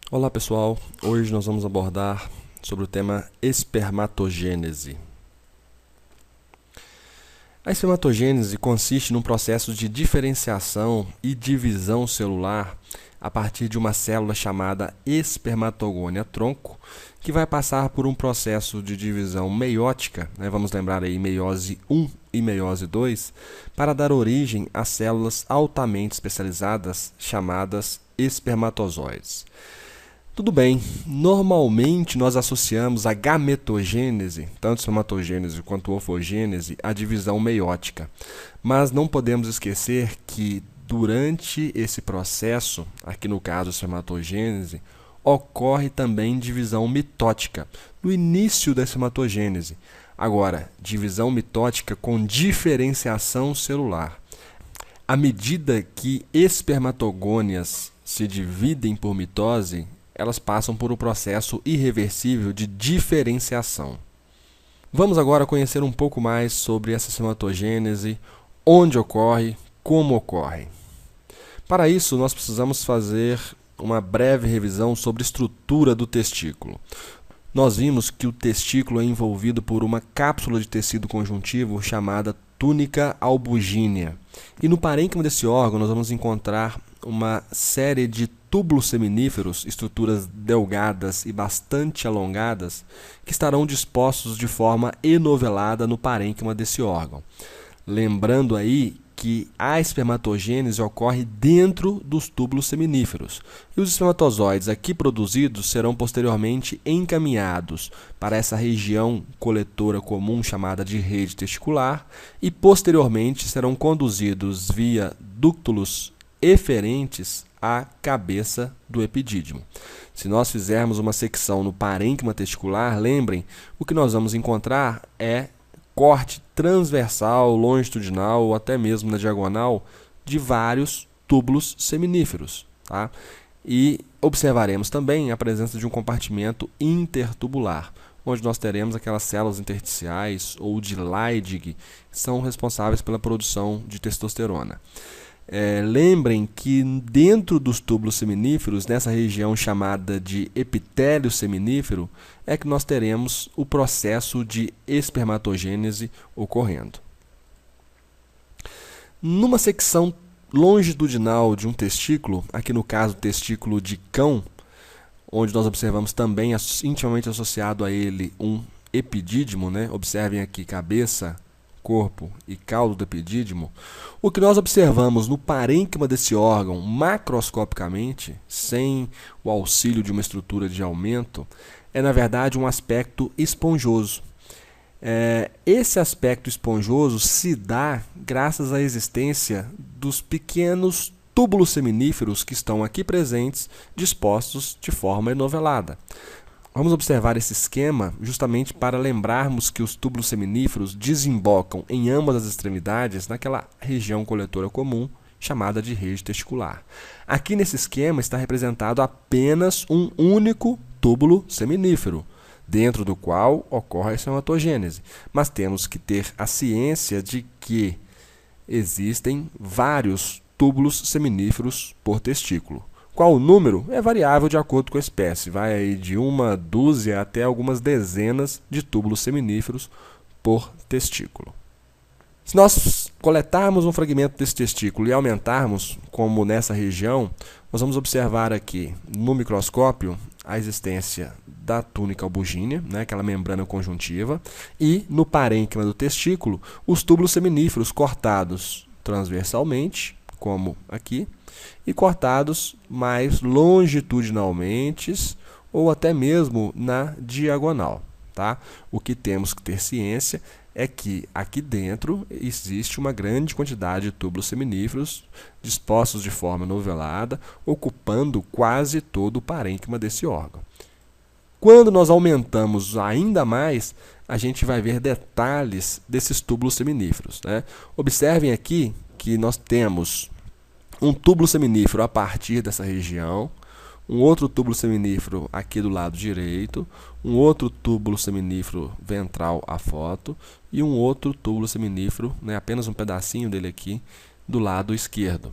Olá pessoal, hoje nós vamos abordar sobre o tema espermatogênese. A espermatogênese consiste num processo de diferenciação e divisão celular a partir de uma célula chamada espermatogônia tronco, que vai passar por um processo de divisão meiótica, vamos lembrar aí meiose 1 e meiose 2, para dar origem a células altamente especializadas chamadas espermatozoides. Tudo bem, normalmente nós associamos a gametogênese, tanto espermatogênese quanto orfogênese, à divisão meiótica. Mas não podemos esquecer que durante esse processo, aqui no caso a espermatogênese, ocorre também divisão mitótica, no início da espermatogênese. Agora, divisão mitótica com diferenciação celular. À medida que espermatogônias se dividem por mitose, elas passam por um processo irreversível de diferenciação. Vamos agora conhecer um pouco mais sobre essa espermatogênese, onde ocorre, como ocorre. Para isso, nós precisamos fazer uma breve revisão sobre a estrutura do testículo. Nós vimos que o testículo é envolvido por uma cápsula de tecido conjuntivo chamada túnica albugínea. E no parênquima desse órgão nós vamos encontrar uma série de túbulos seminíferos, estruturas delgadas e bastante alongadas, que estarão dispostos de forma enovelada no parênquima desse órgão. Lembrando aí que a espermatogênese ocorre dentro dos túbulos seminíferos. E os espermatozoides aqui produzidos serão posteriormente encaminhados para essa região coletora comum chamada de rede testicular e posteriormente serão conduzidos via ductos eferentes à cabeça do epidídimo. Se nós fizermos uma secção no parênquima testicular, lembrem, o que nós vamos encontrar é corte transversal, longitudinal ou até mesmo na diagonal de vários túbulos seminíferos. Tá? E observaremos também a presença de um compartimento intertubular, onde nós teremos aquelas células intersticiais ou de Leydig, que são responsáveis pela produção de testosterona. Lembrem que dentro dos túbulos seminíferos, nessa região chamada de epitélio seminífero, é que nós teremos o processo de espermatogênese ocorrendo. Numa secção longitudinal de um testículo, aqui no caso testículo de cão, onde nós observamos também intimamente associado a ele um epidídimo, observem aqui cabeça, corpo e cauda do epidídimo, o que nós observamos no parênquima desse órgão macroscopicamente, sem o auxílio de uma estrutura de aumento, é na verdade um aspecto esponjoso. Esse aspecto esponjoso se dá graças à existência dos pequenos túbulos seminíferos que estão aqui presentes, dispostos de forma enovelada. Vamos observar esse esquema justamente para lembrarmos que os túbulos seminíferos desembocam em ambas as extremidades naquela região coletora comum chamada de rede testicular. Aqui nesse esquema está representado apenas um único túbulo seminífero, dentro do qual ocorre a espermatogênese. Mas temos que ter a ciência de que existem vários túbulos seminíferos por testículo. Qual o número? É variável de acordo com a espécie, vai aí de uma dúzia até algumas dezenas de túbulos seminíferos por testículo. Se nós coletarmos um fragmento desse testículo e aumentarmos, como nessa região, nós vamos observar aqui no microscópio a existência da túnica albugínea, aquela membrana conjuntiva, e no parênquima do testículo, os túbulos seminíferos cortados transversalmente, como aqui, e cortados mais longitudinalmente ou até mesmo na diagonal. Tá? O que temos que ter ciência é que aqui dentro existe uma grande quantidade de túbulos seminíferos dispostos de forma novelada, ocupando quase todo o parênquima desse órgão. Quando nós aumentamos ainda mais, a gente vai ver detalhes desses túbulos seminíferos. Observem aqui que nós temos um túbulo seminífero a partir dessa região, um outro túbulo seminífero aqui do lado direito, um outro túbulo seminífero ventral à foto e um outro túbulo seminífero, apenas um pedacinho dele aqui, do lado esquerdo.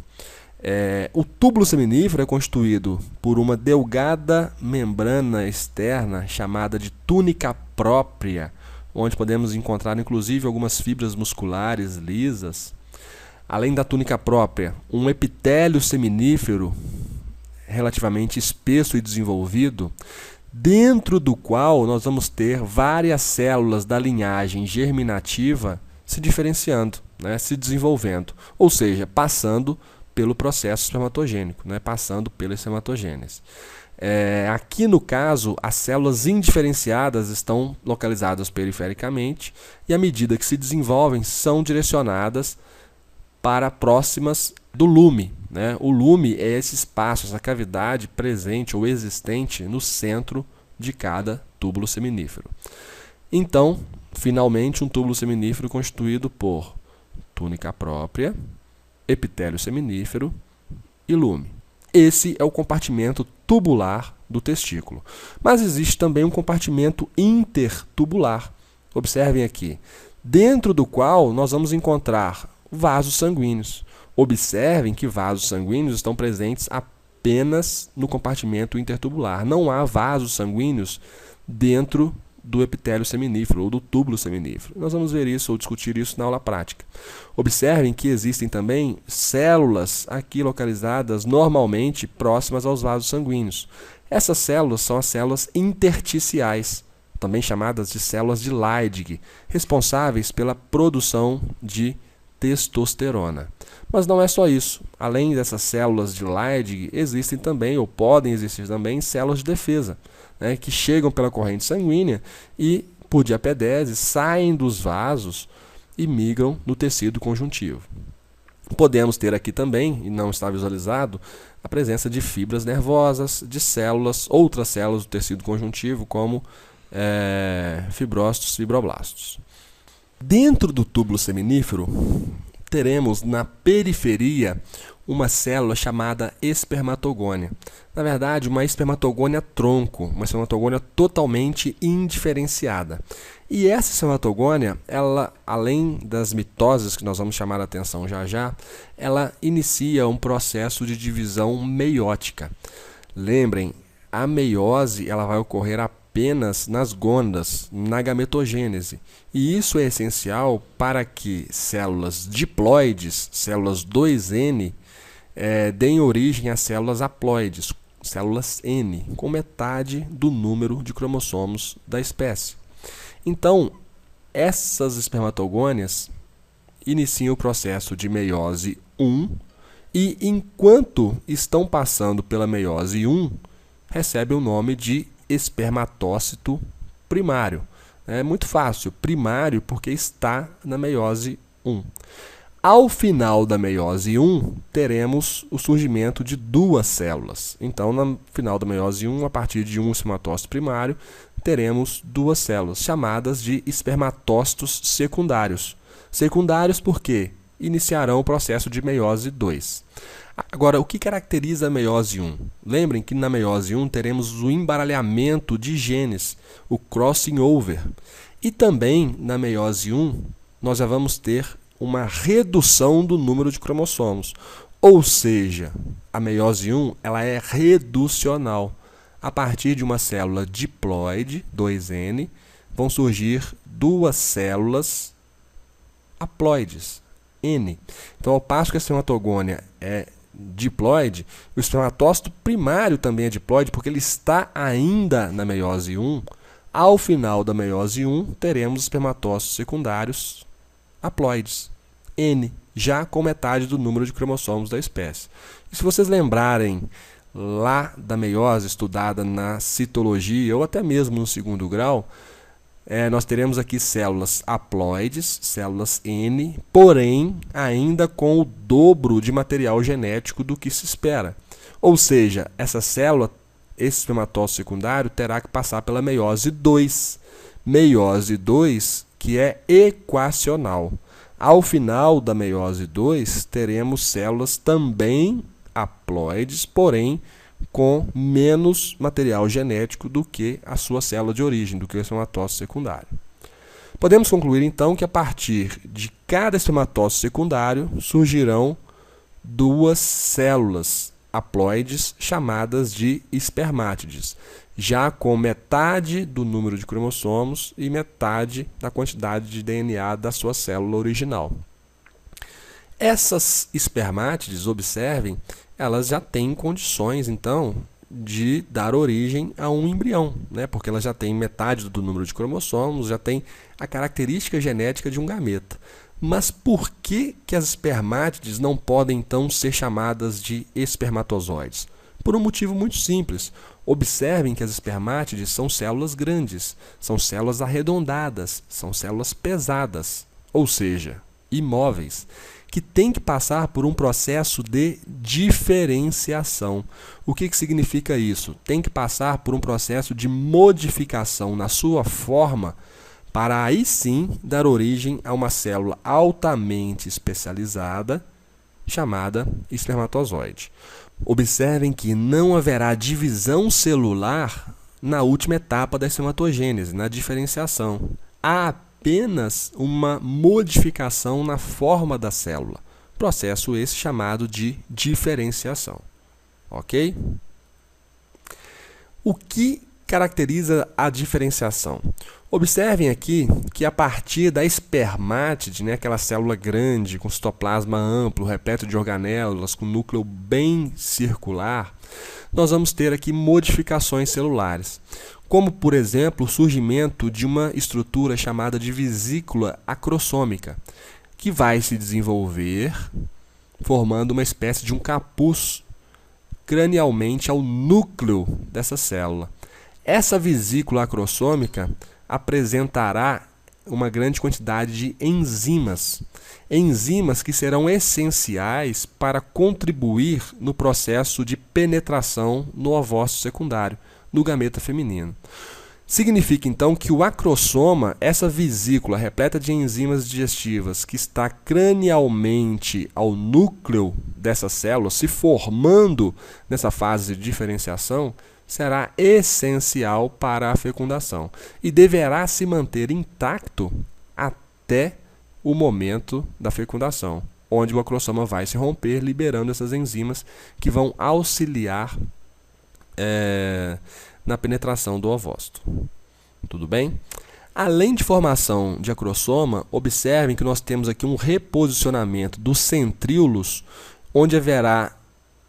O túbulo seminífero é constituído por uma delgada membrana externa chamada de túnica própria, onde podemos encontrar inclusive algumas fibras musculares lisas. Além da túnica própria, um epitélio seminífero relativamente espesso e desenvolvido, dentro do qual nós vamos ter várias células da linhagem germinativa se diferenciando, né, se desenvolvendo, ou seja, passando pelo processo espermatogênico, né, passando pela espermatogênese. Aqui no caso, as células indiferenciadas estão localizadas perifericamente e à medida que se desenvolvem são direcionadas para próximas do lume, né? O lume é esse espaço, essa cavidade presente ou existente no centro de cada túbulo seminífero. Então, finalmente, um túbulo seminífero constituído por túnica própria, epitélio seminífero e lume. Esse é o compartimento tubular do testículo. Mas existe também um compartimento intertubular. Observem aqui, dentro do qual nós vamos encontrar vasos sanguíneos. Observem que vasos sanguíneos estão presentes apenas no compartimento intertubular. Não há vasos sanguíneos dentro do epitélio seminífero ou do túbulo seminífero. Nós vamos ver isso ou discutir isso na aula prática. Observem que existem também células aqui localizadas normalmente próximas aos vasos sanguíneos. Essas células são as células intersticiais, também chamadas de células de Leydig, responsáveis pela produção de testosterona. Mas não é só isso. Além dessas células de Leydig, existem também, ou podem existir também, células de defesa, né, que chegam pela corrente sanguínea e, por diapedese, saem dos vasos e migram no tecido conjuntivo. Podemos ter aqui também, e não está visualizado, a presença de fibras nervosas, de células, outras células do tecido conjuntivo, como fibrócitos, fibroblastos. Dentro do túbulo seminífero, teremos na periferia uma célula chamada espermatogônia. Na verdade, uma espermatogônia tronco, uma espermatogônia totalmente indiferenciada. E essa espermatogônia, ela, além das mitoses que nós vamos chamar a atenção já já, ela inicia um processo de divisão meiótica. Lembrem, a meiose ela vai ocorrer apenas nas gônadas, na gametogênese. E isso é essencial para que células diploides, células 2N, deem origem a células haploides, células N, com metade do número de cromossomos da espécie. Então, essas espermatogônias iniciam o processo de meiose 1 e, enquanto estão passando pela meiose 1, recebem o nome de espermatócito primário. É muito fácil, primário porque está na meiose 1. Ao final da meiose 1, teremos o surgimento de duas células. Então, no final da meiose 1, a partir de um espermatócito primário, teremos duas células, chamadas de espermatócitos secundários. Secundários porque iniciarão o processo de meiose 2. Agora, o que caracteriza a meiose 1? Lembrem que na meiose 1 teremos o embaralhamento de genes, o crossing over. E também na meiose 1 nós já vamos ter uma redução do número de cromossomos. Ou seja, a meiose 1 ela é reducional. A partir de uma célula diploide, 2N, vão surgir duas células haploides, N. Então, ao passo que a espermatogônia é diploide, o espermatócito primário também é diploide, porque ele está ainda na meiose 1. Ao final da meiose 1, teremos espermatócitos secundários haploides, N, já com metade do número de cromossomos da espécie. E se vocês lembrarem lá da meiose estudada na citologia, ou até mesmo no segundo grau, nós teremos aqui células haploides, células N, porém ainda com o dobro de material genético do que se espera. Ou seja, essa célula, esse espermatócito secundário, terá que passar pela meiose 2. Meiose 2 que é equacional. Ao final da meiose 2, teremos células também haploides, porém com menos material genético do que a sua célula de origem, do que o espermatócito secundário. Podemos concluir, então, que a partir de cada espermatócito secundário surgirão duas células haploides chamadas de espermátides, já com metade do número de cromossomos e metade da quantidade de DNA da sua célula original. Essas espermátides, observem, elas já têm condições, então, de dar origem a um embrião, né? Porque elas já têm metade do número de cromossomos, já têm a característica genética de um gameta. Mas por que as espermátides não podem, então, ser chamadas de espermatozoides? Por um motivo muito simples. Observem que as espermátides são células grandes, são células arredondadas, são células pesadas, ou seja, imóveis, que têm que passar por um processo de diferenciação. O que significa isso? Tem que passar por um processo de modificação na sua forma para aí sim dar origem a uma célula altamente especializada chamada espermatozoide. Observem que não haverá divisão celular na última etapa da espermatogênese, na diferenciação. Há apenas uma modificação na forma da célula. Processo esse chamado de diferenciação. Ok? O que caracteriza a diferenciação? Observem aqui que a partir da espermátide, né, aquela célula grande, com citoplasma amplo, repleto de organelas, com núcleo bem circular, nós vamos ter aqui modificações celulares, como, por exemplo, o surgimento de uma estrutura chamada de vesícula acrossômica, que vai se desenvolver formando uma espécie de um capuz cranialmente ao núcleo dessa célula. Essa vesícula acrossômica apresentará uma grande quantidade de enzimas que serão essenciais para contribuir no processo de penetração no ovócito secundário, no gameta feminino. Significa então que o acrossoma, essa vesícula repleta de enzimas digestivas que está cranialmente ao núcleo dessa célula, se formando nessa fase de diferenciação, será essencial para a fecundação e deverá se manter intacto até o momento da fecundação, onde o acrossoma vai se romper, liberando essas enzimas que vão auxiliar na penetração do ovócito. Tudo bem? Além de formação de acrossoma, observem que nós temos aqui um reposicionamento dos centríolos, onde haverá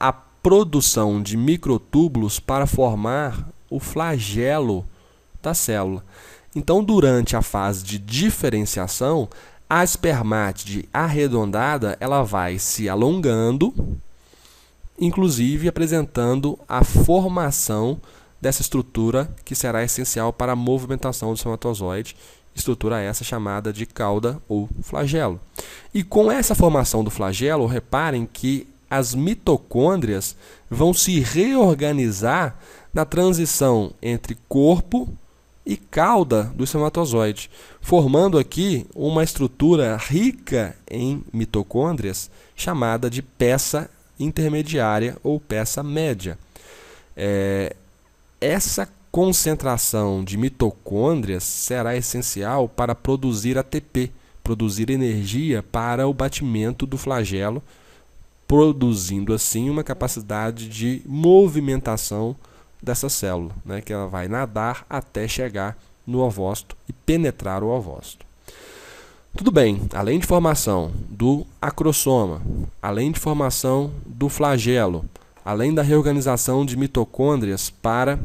a produção de microtúbulos para formar o flagelo da célula. Então, durante a fase de diferenciação, a espermátide arredondada ela vai se alongando, inclusive apresentando a formação dessa estrutura que será essencial para a movimentação do espermatozoide, estrutura essa chamada de cauda ou flagelo. E com essa formação do flagelo, reparem que as mitocôndrias vão se reorganizar na transição entre corpo e cauda do espermatozoide, formando aqui uma estrutura rica em mitocôndrias chamada de peça intermediária ou peça média. Essa concentração de mitocôndrias será essencial para produzir ATP, produzir energia para o batimento do flagelo, produzindo assim uma capacidade de movimentação dessa célula, né, que ela vai nadar até chegar no ovócito e penetrar o ovócito. Tudo bem, além de formação do acrossoma, além de formação do flagelo, além da reorganização de mitocôndrias para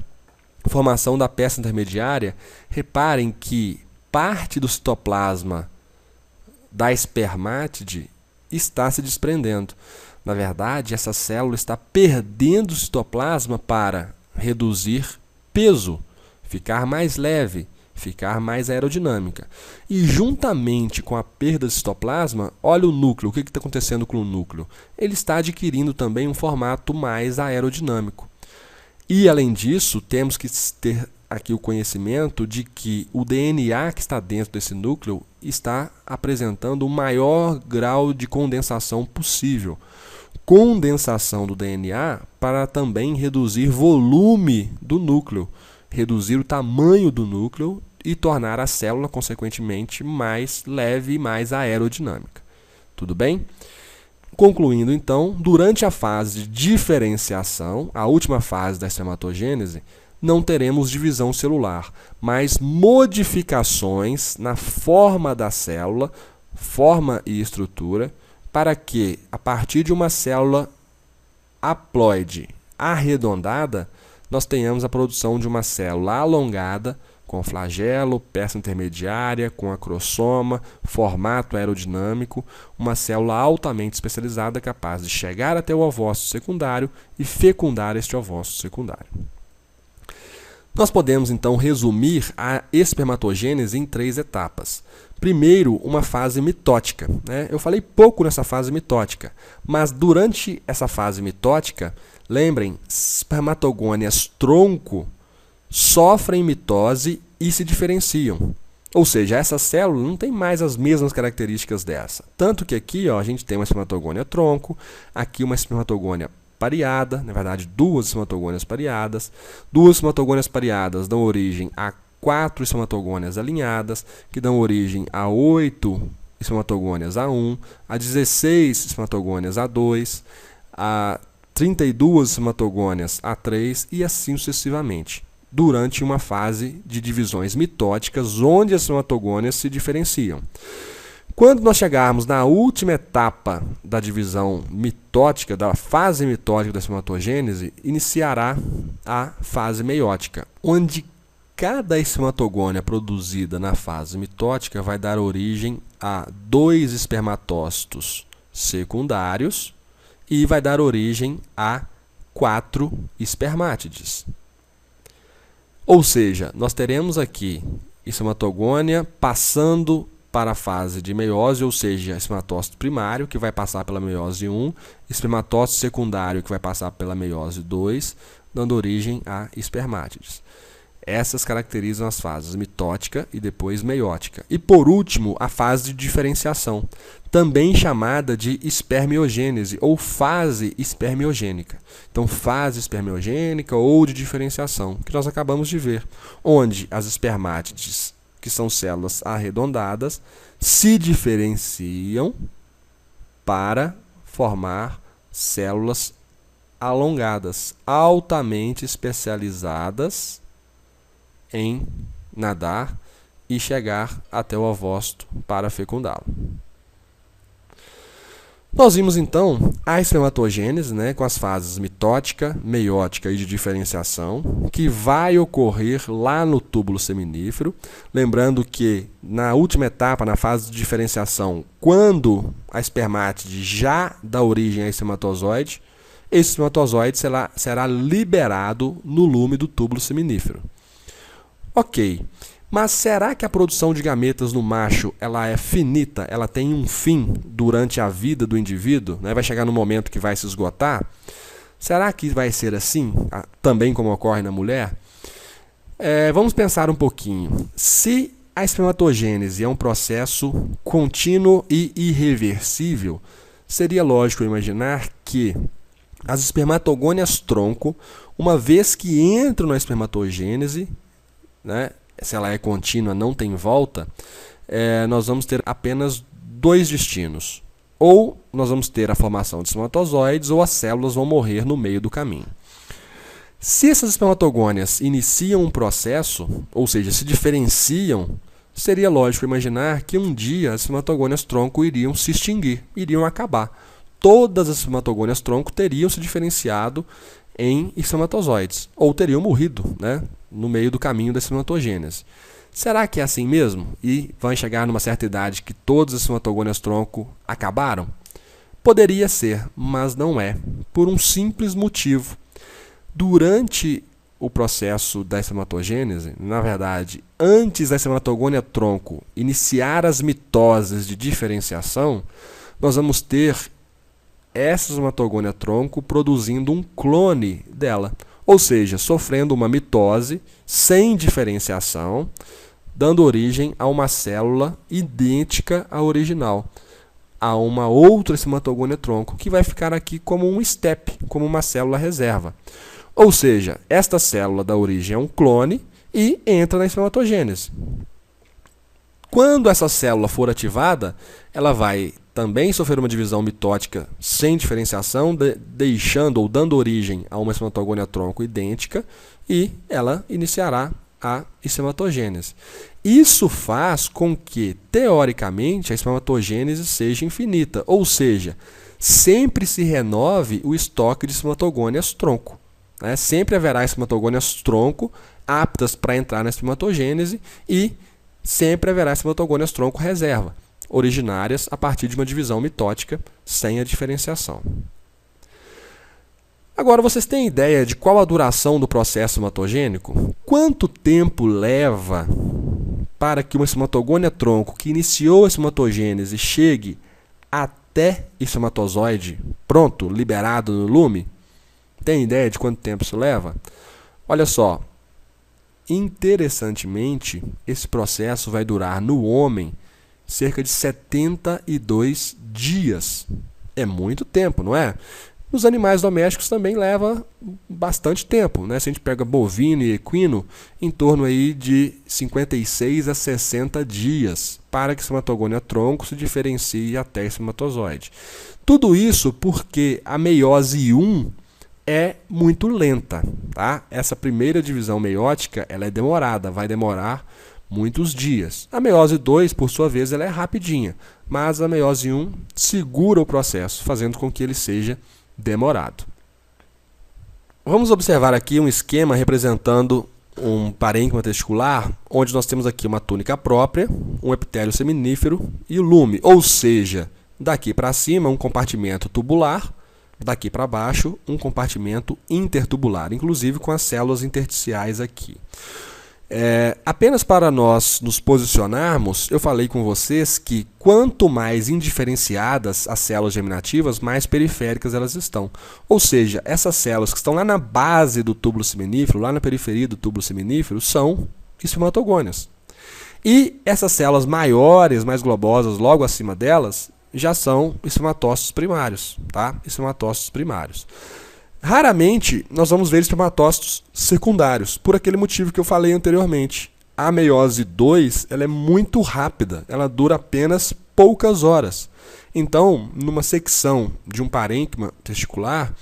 formação da peça intermediária, reparem que parte do citoplasma da espermátide está se desprendendo. Na verdade, essa célula está perdendo o citoplasma para reduzir peso, ficar mais leve, ficar mais aerodinâmica. E juntamente com a perda de citoplasma, olha o núcleo. O que está acontecendo com o núcleo? Ele está adquirindo também um formato mais aerodinâmico. E, além disso, temos que ter aqui o conhecimento de que o DNA que está dentro desse núcleo está apresentando o maior grau de condensação possível. Condensação do DNA para também reduzir volume do núcleo, reduzir o tamanho do núcleo e tornar a célula, consequentemente, mais leve e mais aerodinâmica. Tudo bem? Concluindo, então, durante a fase de diferenciação, a última fase da espermatogênese, não teremos divisão celular, mas modificações na forma da célula, forma e estrutura, para que, a partir de uma célula haploide arredondada, nós tenhamos a produção de uma célula alongada, com flagelo, peça intermediária, com acrosoma, formato aerodinâmico, uma célula altamente especializada capaz de chegar até o ovócito secundário e fecundar este ovócito secundário. Nós podemos, então, resumir a espermatogênese em 3 etapas. Primeiro, uma fase mitótica, né? Eu falei pouco nessa fase mitótica, mas durante essa fase mitótica, lembrem, espermatogônias tronco sofrem mitose e se diferenciam. Ou seja, essa célula não tem mais as mesmas características dessa. Tanto que aqui a gente tem uma espermatogônia tronco, aqui uma espermatogônia pareada, na verdade 2 espermatogônias pareadas. 2 espermatogônias pareadas dão origem a 4 espermatogônias alinhadas, que dão origem a 8 espermatogônias A1, a 16 espermatogônias A2, a 32 espermatogônias A3 e assim sucessivamente, durante uma fase de divisões mitóticas, onde as espermatogônias se diferenciam. Quando nós chegarmos na última etapa da divisão mitótica, da fase mitótica da espermatogênese, iniciará a fase meiótica, onde cada espermatogônia produzida na fase mitótica vai dar origem a 2 espermatócitos secundários e vai dar origem a 4 espermátides. Ou seja, nós teremos aqui espermatogônia passando para a fase de meiose, ou seja, espermatócito primário, que vai passar pela meiose 1, espermatócito secundário, que vai passar pela meiose 2, dando origem a espermátides. Essas caracterizam as fases mitótica e depois meiótica. E por último, a fase de diferenciação, também chamada de espermiogênese ou fase espermiogênica. Então, fase espermiogênica ou de diferenciação, que nós acabamos de ver, onde as espermátides, que são células arredondadas, se diferenciam para formar células alongadas, altamente especializadas em nadar e chegar até o ovócito para fecundá-lo. Nós vimos então a espermatogênese, com as fases mitótica, meiótica e de diferenciação, que vai ocorrer lá no túbulo seminífero. Lembrando que na última etapa, na fase de diferenciação, quando a espermátide já dá origem a espermatozoide, esse espermatozoide será liberado no lume do túbulo seminífero. Ok, mas será que a produção de gametas no macho ela é finita? Ela tem um fim durante a vida do indivíduo? Vai chegar no momento que vai se esgotar? Será que vai ser assim, também como ocorre na mulher? Vamos pensar um pouquinho. Se a espermatogênese é um processo contínuo e irreversível, seria lógico imaginar que as espermatogônias tronco, uma vez que entram na espermatogênese, se ela é contínua, não tem volta, nós vamos ter apenas 2 destinos. Ou nós vamos ter a formação de espermatozoides, ou as células vão morrer no meio do caminho. Se essas espermatogônias iniciam um processo, ou seja, se diferenciam, seria lógico imaginar que um dia as espermatogônias tronco iriam se extinguir, iriam acabar. Todas as espermatogônias tronco teriam se diferenciado em espermatozoides, ou teriam morrido, no meio do caminho da espermatogênese. Será que é assim mesmo? E vai chegar numa certa idade que todas as espermatogônias tronco acabaram? Poderia ser, mas não é, por um simples motivo. Durante o processo da espermatogênese, na verdade, antes da espermatogônia tronco iniciar as mitoses de diferenciação, nós vamos ter essa espermatogônia tronco produzindo um clone dela, ou seja, sofrendo uma mitose sem diferenciação, dando origem a uma célula idêntica à original, a uma outra espermatogônia tronco, que vai ficar aqui como um step, como uma célula reserva. Ou seja, esta célula dá origem a um clone e entra na espermatogênese. Quando essa célula for ativada, ela vai também sofrer uma divisão mitótica sem diferenciação, deixando ou dando origem a uma espermatogônia tronco idêntica, e ela iniciará a espermatogênese. Isso faz com que, teoricamente, a espermatogênese seja infinita, ou seja, sempre se renove o estoque de espermatogônias tronco. Né? Sempre haverá espermatogônias tronco aptas para entrar na espermatogênese e sempre haverá espermatogônias tronco reserva, originárias a partir de uma divisão mitótica sem a diferenciação. Agora, vocês têm ideia de qual a duração do processo espermatogênico? Quanto tempo leva para que uma espermatogônia tronco que iniciou a espermatogênese chegue até espermatozoide pronto, liberado no lume? Tem ideia de quanto tempo isso leva? Olha só, interessantemente, esse processo vai durar no homem cerca de 72 dias. É muito tempo, não é? Nos animais domésticos também leva bastante tempo, né? Se a gente pega bovino e equino, em torno aí de 56 a 60 dias para que a espermatogônia tronco se diferencie até espermatozoide. Tudo isso porque a meiose 1 é muito lenta, tá? Essa primeira divisão meiótica, ela é demorada, vai demorar muitos dias. A meiose 2, por sua vez, ela é rapidinha, mas a meiose 1 segura o processo, fazendo com que ele seja demorado. Vamos observar aqui um esquema representando um parênquima testicular, onde nós temos aqui uma túnica própria, um epitélio seminífero e o lume, ou seja, daqui para cima um compartimento tubular, daqui para baixo um compartimento intertubular, inclusive com as células intersticiais aqui. Apenas para nós nos posicionarmos, eu falei com vocês que quanto mais indiferenciadas as células germinativas, mais periféricas elas estão. Ou seja, essas células que estão lá na base do túbulo seminífero, lá na periferia do túbulo seminífero, são espermatogônias. E essas células maiores, mais globosas, logo acima delas, já são espermatócitos primários, tá? Espermatócitos primários. Raramente nós vamos ver espermatócitos secundários, por aquele motivo que eu falei anteriormente. A meiose 2 ela é muito rápida, ela dura apenas poucas horas. Então, numa secção de um parênquima testicular,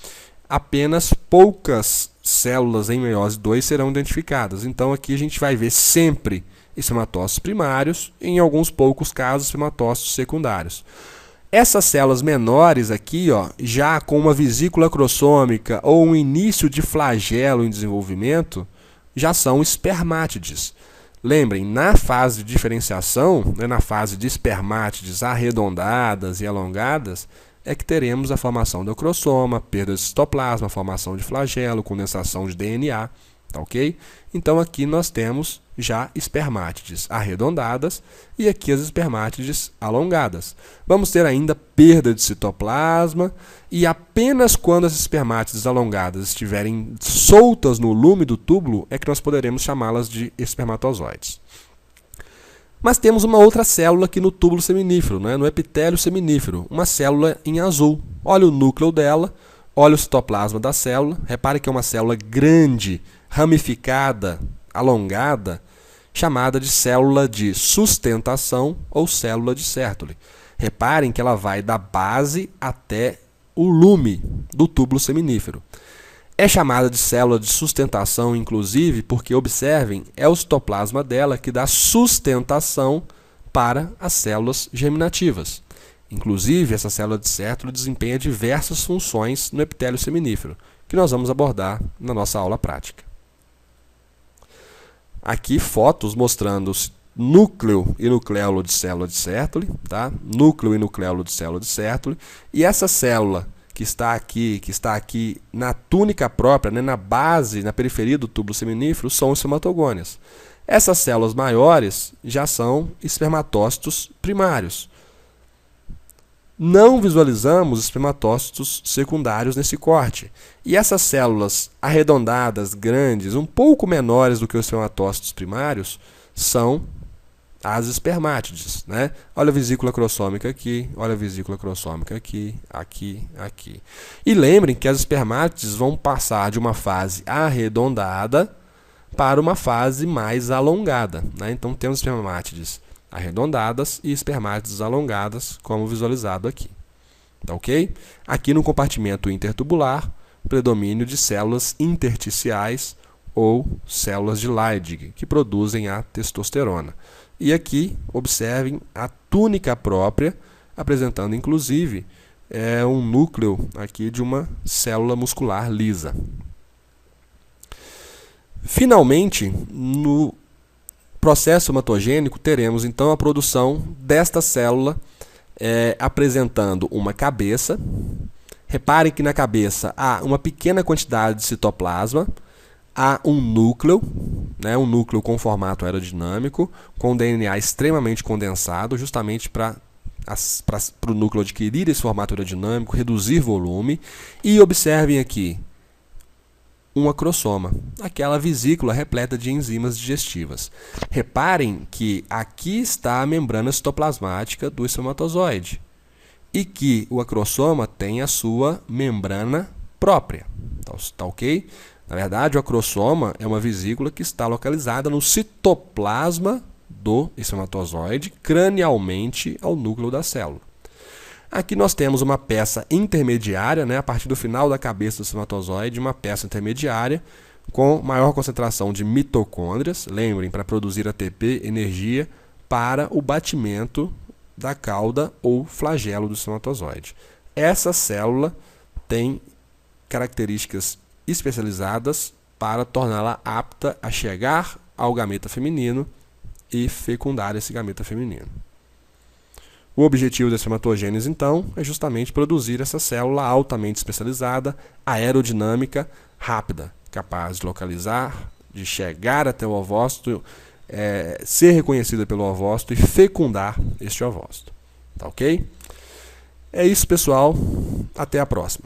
apenas poucas células em meiose 2 serão identificadas. Então, aqui a gente vai ver sempre espermatócitos primários e, em alguns poucos casos, espermatócitos secundários. Essas células menores aqui, ó, já com uma vesícula crossômica ou um início de flagelo em desenvolvimento, já são espermátides. Lembrem, na fase de diferenciação, né, na fase de espermátides arredondadas e alongadas, é que teremos a formação do crossoma, perda de citoplasma, formação de flagelo, condensação de DNA, tá ok? Então aqui nós temos já espermátides arredondadas e aqui as espermátides alongadas. Vamos ter ainda perda de citoplasma e apenas quando as espermátides alongadas estiverem soltas no lume do túbulo é que nós poderemos chamá-las de espermatozoides. Mas temos uma outra célula aqui no túbulo seminífero, né, no epitélio seminífero, uma célula em azul. Olha o núcleo dela, olha o citoplasma da célula. Repare que é uma célula grande, ramificada, alongada, chamada de célula de sustentação ou célula de Sertoli. Reparem que ela vai da base até o lume do túbulo seminífero. É chamada de célula de sustentação, inclusive, porque, observem, é o citoplasma dela que dá sustentação para as células germinativas. Inclusive, essa célula de Sertoli desempenha diversas funções no epitélio seminífero, que nós vamos abordar na nossa aula prática. Aqui fotos mostrando núcleo e nucleolo de célula de Sertoli, tá? Núcleo e nucleolo de célula de Sertoli. E essa célula que está aqui na túnica própria, né, na base, na periferia do túbulo seminífero, são os espermatogônias. Essas células maiores já são espermatócitos primários. Não visualizamos espermatócitos secundários nesse corte. E essas células arredondadas, grandes, um pouco menores do que os espermatócitos primários, são as espermátides, né? Olha a vesícula crossômica aqui, olha a vesícula crossômica aqui, aqui, aqui. E lembrem que as espermátides vão passar de uma fase arredondada para uma fase mais alongada, né? Então temos espermátides arredondadas e espermátides alongadas, como visualizado aqui. Tá ok? Aqui no compartimento intertubular, predomínio de células intersticiais ou células de Leydig, que produzem a testosterona. E aqui, observem a túnica própria, apresentando inclusive um núcleo aqui de uma célula muscular lisa. Finalmente, no processo somatogênico, teremos então a produção desta célula apresentando uma cabeça. Reparem que na cabeça há uma pequena quantidade de citoplasma, há um núcleo com formato aerodinâmico, com DNA extremamente condensado, justamente para o núcleo adquirir esse formato aerodinâmico, reduzir volume. E observem aqui um acrossoma, aquela vesícula repleta de enzimas digestivas. Reparem que aqui está a membrana citoplasmática do espermatozoide e que o acrossoma tem a sua membrana própria. Tá ok? Na verdade, o acrossoma é uma vesícula que está localizada no citoplasma do espermatozoide, cranialmente ao núcleo da célula. Aqui nós temos uma peça intermediária, a partir do final da cabeça do espermatozoide, uma peça intermediária com maior concentração de mitocôndrias, lembrem, para produzir ATP, energia, para o batimento da cauda ou flagelo do espermatozoide. Essa célula tem características especializadas para torná-la apta a chegar ao gameta feminino e fecundar esse gameta feminino. O objetivo da espermatogênese, então, é justamente produzir essa célula altamente especializada, aerodinâmica, rápida, capaz de localizar, de chegar até o ovócito, ser reconhecida pelo ovócito e fecundar este ovócito. Tá ok? É isso, pessoal. Até a próxima.